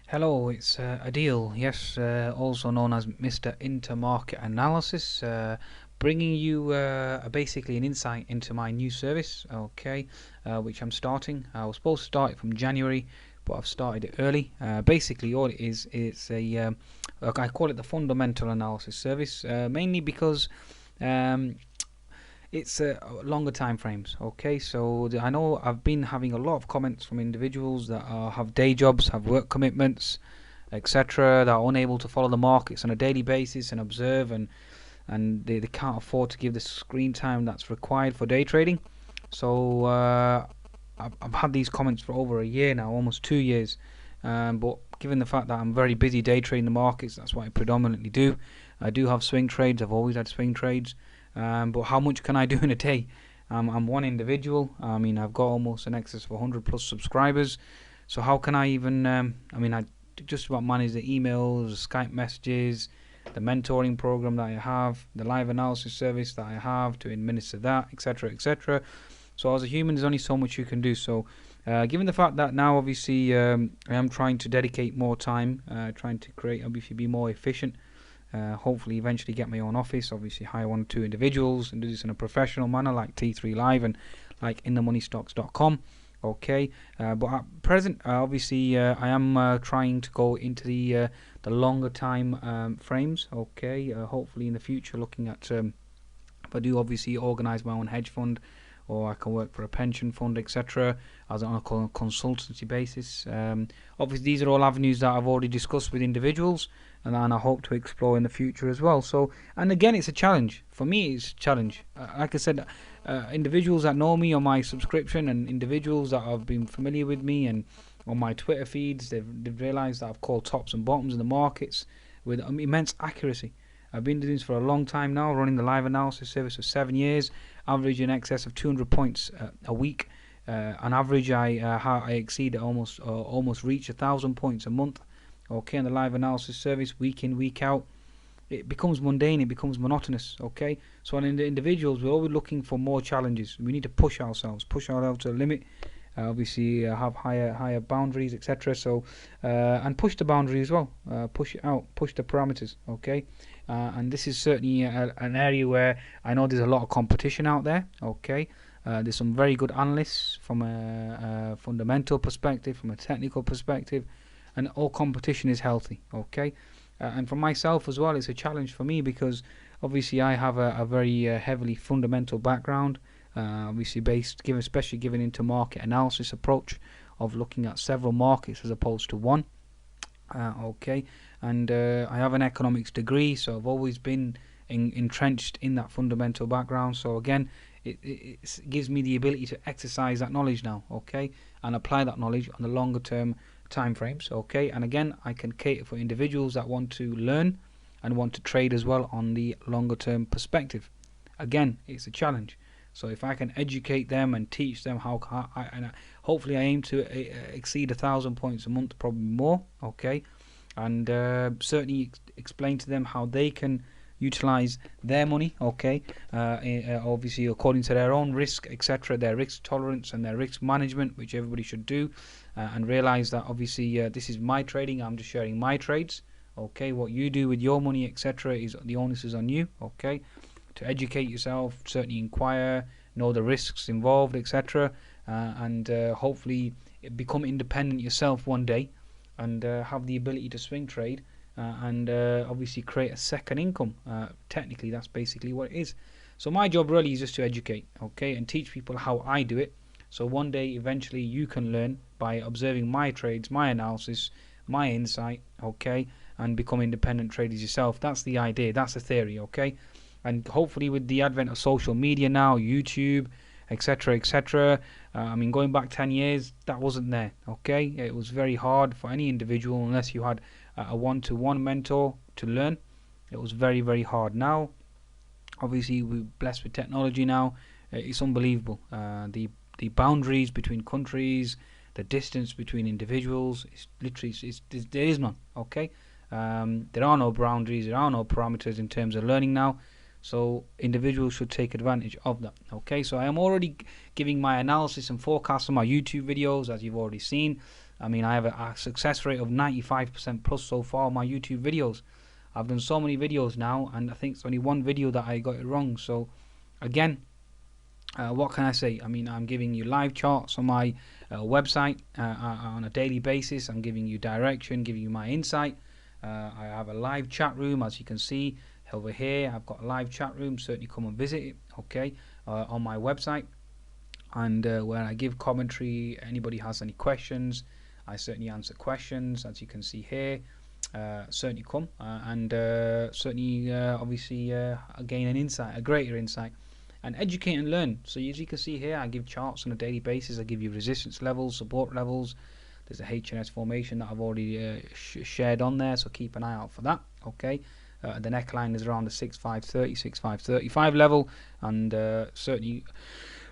Hello, it's Adil, yes, also known as Mr. Intermarket Analysis, bringing you basically an insight into my new service, okay, which I'm starting. I was supposed to start it from January, but I've started it early. Basically, all it is, it's I call it the fundamental analysis service, mainly because um, it's longer time frames. Okay, so I know I've been having a lot of comments from individuals that have day jobs, have work commitments, etc., that are unable to follow the markets on a daily basis and observe, and they can't afford to give the screen time that's required for day trading. So I've had these comments for over a year now, almost 2 years. But given the fact that I'm very busy day trading the markets, that's what I predominantly do. I do have swing trades. I've always had swing trades. But how much can I do in a day? I'm one individual. I mean, I've got almost an excess of 100 plus subscribers. So how can I even? I just about manage the emails, Skype messages, the mentoring program that I have, the live analysis service that I have to administer that, etc., etc. So as a human, there's only so much you can do. So, given the fact that now, obviously, I am trying to dedicate more time, trying to create, obviously, be more efficient. Hopefully, eventually get my own office. Obviously, hire 1 or 2 individuals and do this in a professional manner, like T3 Live and like InTheMoneyStocks.com. Okay, but at present, obviously, I am trying to go into the longer time frames. Okay, hopefully in the future, looking at if I do obviously organise my own hedge fund, or I can work for a pension fund, etc., as on a consultancy basis. Obviously, these are all avenues that I've already discussed with individuals, and I hope to explore in the future as well. So, and again, it's a challenge for me. It's a challenge. Like I said, individuals that know me on my subscription, and individuals that have been familiar with me and on my Twitter feeds, they've realised that I've called tops and bottoms in the markets with immense accuracy. I've been doing this for a long time now, running the live analysis service for 7 years, average in excess of 200 points a week. On average, I exceed almost reach 1,000 points a month. Okay, on the live analysis service, week in, week out, it becomes mundane, it becomes monotonous. Okay, so in the individuals, we're always looking for more challenges. We need to push ourselves to the limit. Obviously, have higher boundaries, etc. So, and push the boundary as well. Push it out, push the parameters. Okay, and this is certainly an area where I know there's a lot of competition out there. Okay, there's some very good analysts from a fundamental perspective, from a technical perspective, and all competition is healthy. Okay, and for myself as well, it's a challenge for me because obviously I have a very heavily fundamental background. Obviously especially given into market analysis approach of looking at several markets as opposed to one. Okay, and I have an economics degree, so I've always been entrenched in that fundamental background. So again, it gives me the ability to exercise that knowledge now, okay, and apply that knowledge on the longer term time frames, okay. And again, I can cater for individuals that want to learn and want to trade as well on the longer term perspective. Again, it's a challenge. So if I can educate them and teach them hopefully I aim to exceed 1,000 points a month, probably more. Okay, and certainly explain to them how they can utilize their money. Okay, obviously according to their own risk, etc., their risk tolerance and their risk management, which everybody should do, and realize that obviously this is my trading. I'm just sharing my trades. Okay, what you do with your money, etc., is the onus is on you. Okay, to educate yourself, certainly inquire, know the risks involved, etc., and hopefully become independent yourself one day, and have the ability to swing trade, and obviously create a second income. Technically, that's basically what it is. So my job really is just to educate, okay, and teach people how I do it. So one day, eventually, you can learn by observing my trades, my analysis, my insight, okay, and become independent traders yourself. That's the idea. That's the theory, okay. And hopefully with the advent of social media now, YouTube, etc., etc., I mean, going back 10 years, that wasn't there, okay? It was very hard for any individual unless you had a one-to-one mentor to learn. It was very, very hard. Now, obviously, we're blessed with technology now. It's unbelievable. The boundaries between countries, the distance between individuals, it's literally, there is none, okay? There are no boundaries, there are no parameters in terms of learning now. So individuals should take advantage of that. Okay, so I am already giving my analysis and forecasts on my YouTube videos, as you've already seen. I mean, I have a success rate of 95% plus so far on my YouTube videos. I've done so many videos now, and I think it's only one video that I got it wrong. So again, what can I say? I mean, I'm giving you live charts on my website on a daily basis. I'm giving you direction, giving you my insight. I have a live chat room, as you can see over here. I've got a live chat room. Certainly come and visit it, okay, on my website. And where I give commentary, anybody has any questions, I certainly answer questions, as you can see here. Certainly come and certainly obviously gain an insight, a greater insight, and educate and learn. So as you can see here, I give charts on a daily basis. I give you resistance levels, support levels. There's a HNS formation that I've already shared on there, so keep an eye out for that, okay. The neckline is around the 6530, 6535 level, and certainly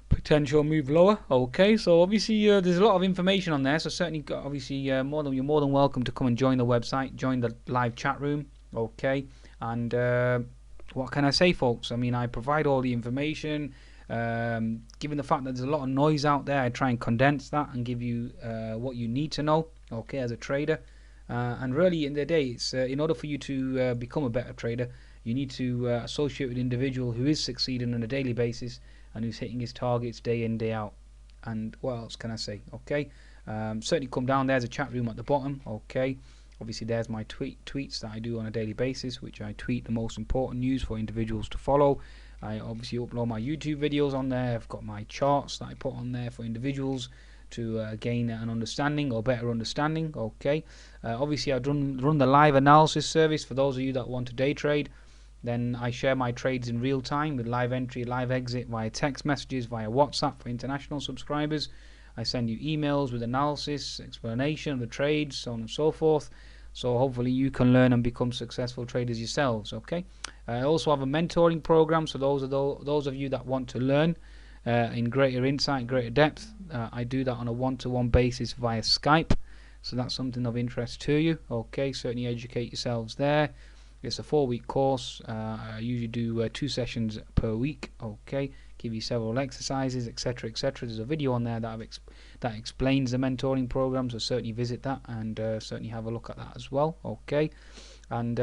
potential move lower, okay. So obviously there's a lot of information on there, so certainly obviously you're more than welcome to come and join the website, join the live chat room, okay. And what can I say, folks? I mean, I provide all the information. Given the fact that there's a lot of noise out there, I try and condense that and give you what you need to know, okay, as a trader. And really, in the day, it's in order for you to become a better trader, you need to associate with an individual who is succeeding on a daily basis and who's hitting his targets day in, day out. And what else can I say? Okay, certainly come down. There's a chat room at the bottom, okay. Obviously there's my tweets that I do on a daily basis, which I tweet the most important news for individuals to follow. I obviously upload my YouTube videos on there. I've got my charts that I put on there for individuals to gain an understanding or better understanding, okay. Obviously I run the live analysis service for those of you that want to day trade. Then I share my trades in real time with live entry, live exit via text messages, via WhatsApp for international subscribers. I send you emails with analysis, explanation of the trades, so on and so forth. So hopefully you can learn and become successful traders yourselves, okay. I also have a mentoring program, so those of you that want to learn in greater insight, greater depth, I do that on a one-to-one basis via Skype. So that's something of interest to you, okay. Certainly educate yourselves there. It's a 4-week course. I usually do 2 sessions per week, okay. Give you several exercises, etc., etc. There's a video on there that explains the mentoring program, so certainly visit that and certainly have a look at that as well, okay. And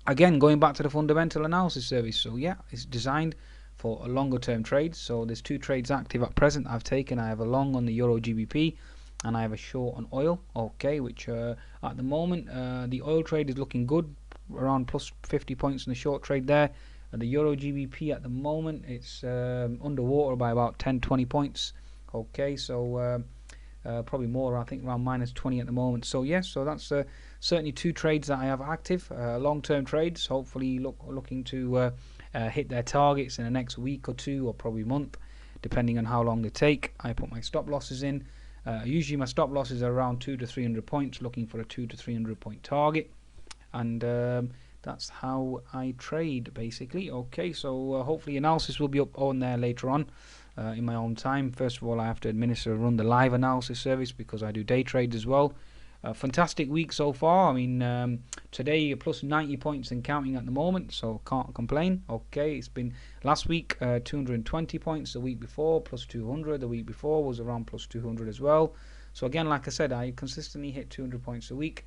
again, going back to the fundamental analysis service, so yeah, it's designed for a longer term trades. So there's 2 trades active at present I've taken. I have a long on the Euro GBP and I have a short on oil, okay, which at the moment the oil trade is looking good, around plus 50 points in the short trade there. The Euro GBP at the moment, it's underwater by about 10-20 points, okay. So probably more, I think around minus 20 at the moment. So yes, so that's certainly 2 trades that I have active, long-term trades, hopefully looking to hit their targets in the next week or 2 or probably month, depending on how long they take. I put my stop losses in. Usually my stop losses are around 200 to 300 points, looking for a 200 to 300 point target. And that's how I trade, basically, okay. So hopefully analysis will be up on there later on in my own time. First of all, I have to run the live analysis service because I do day trades as well. Fantastic week so far. I mean, today plus 90 points and counting at the moment, so can't complain, okay. It's been last week 220 points, the week before plus 200, the week before was around plus 200 as well. So again, like I said, I consistently hit 200 points a week.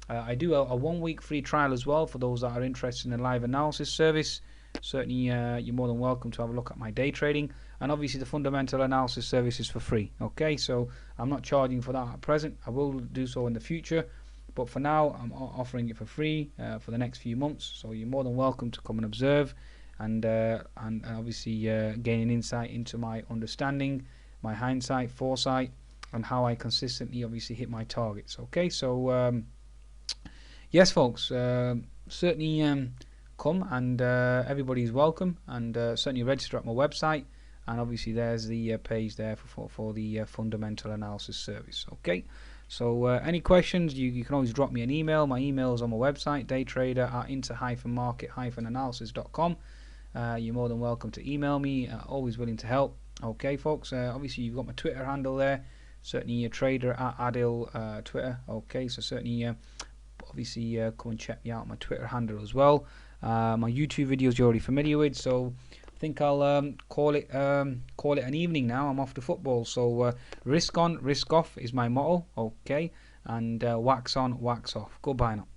I do a 1-week free trial as well for those that are interested in the live analysis service. Certainly you're more than welcome to have a look at my day trading, and obviously the fundamental analysis service is for free, okay. So I'm not charging for that at present. I will do so in the future, but for now I'm offering it for free for the next few months. So you're more than welcome to come and observe and obviously gain an insight into my understanding, my hindsight, foresight, and how I consistently obviously hit my targets, okay. So yes, folks, certainly come and everybody's welcome, and certainly register at my website. And obviously there's the page there for the fundamental analysis service, okay. So any questions, you can always drop me an email. My email is on my website, daytrader@inter-market-analysis.com. You're more than welcome to email me, always willing to help, okay, folks. Obviously you've got my Twitter handle there, certainly your trader at Adil Twitter, okay. So certainly obviously come and check me out on my Twitter handle as well. My YouTube videos you're already familiar with, so think I'll call it an evening now. I'm off to football, so risk on, risk off is my motto. Okay, and wax on, wax off. Goodbye now.